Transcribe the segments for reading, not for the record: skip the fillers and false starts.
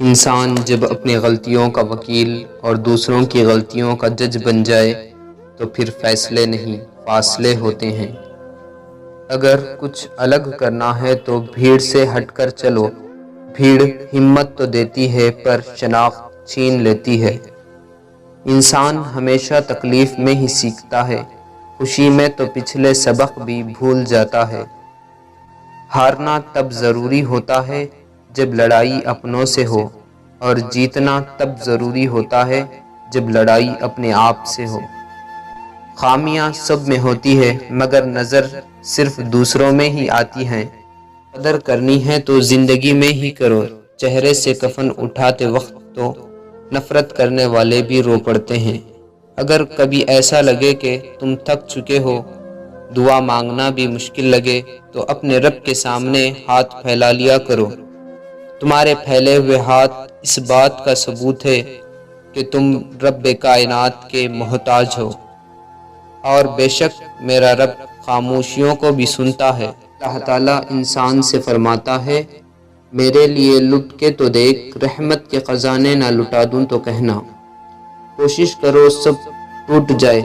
انسان جب اپنی غلطیوں کا وکیل اور دوسروں کی غلطیوں کا جج بن جائے تو پھر فیصلے نہیں فاصلے ہوتے ہیں۔ اگر کچھ الگ کرنا ہے تو بھیڑ سے ہٹ کر چلو۔ بھیڑ ہمت تو دیتی ہے پر شناخت چھین لیتی ہے۔ انسان ہمیشہ تکلیف میں ہی سیکھتا ہے، خوشی میں تو پچھلے سبق بھی بھول جاتا ہے۔ ہارنا تب ضروری ہوتا ہے جب لڑائی اپنوں سے ہو، اور جیتنا تب ضروری ہوتا ہے جب لڑائی اپنے آپ سے ہو۔ خامیاں سب میں ہوتی ہے مگر نظر صرف دوسروں میں ہی آتی ہیں۔ قدر کرنی ہے تو زندگی میں ہی کرو۔ چہرے سے کفن اٹھاتے وقت تو نفرت کرنے والے بھی رو پڑتے ہیں۔ اگر کبھی ایسا لگے کہ تم تھک چکے ہو، دعا مانگنا بھی مشکل لگے، تو اپنے رب کے سامنے ہاتھ پھیلا لیا کرو۔ تمہارے پھیلے ہوئے ہاتھ اس بات کا ثبوت ہے کہ تم رب کائنات کے محتاج ہو، اور بے شک میرا رب خاموشیوں کو بھی سنتا ہے۔ اللہ تعالیٰ انسان سے فرماتا ہے، میرے لیے لٹ کے تو دیکھ، رحمت کے خزانے نہ لٹا دوں تو کہنا۔ کوشش کرو سب ٹوٹ جائے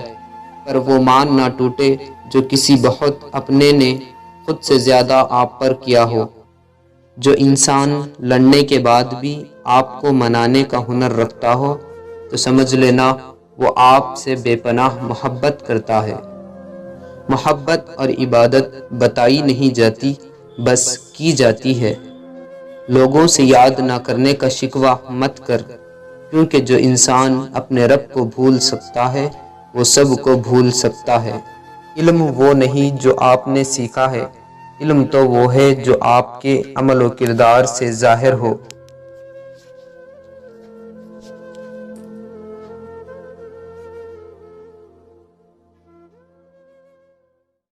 پر وہ مان نہ ٹوٹے جو کسی بہت اپنے نے خود سے زیادہ آپ پر کیا ہو۔ جو انسان لڑنے کے بعد بھی آپ کو منانے کا ہنر رکھتا ہو تو سمجھ لینا وہ آپ سے بے پناہ محبت کرتا ہے۔ محبت اور عبادت بتائی نہیں جاتی، بس کی جاتی ہے۔ لوگوں سے یاد نہ کرنے کا شکوہ مت کر، کیونکہ جو انسان اپنے رب کو بھول سکتا ہے وہ سب کو بھول سکتا ہے۔ علم وہ نہیں جو آپ نے سیکھا ہے، علم تو وہ ہے جو آپ کے عمل و کردار سے ظاہر ہو۔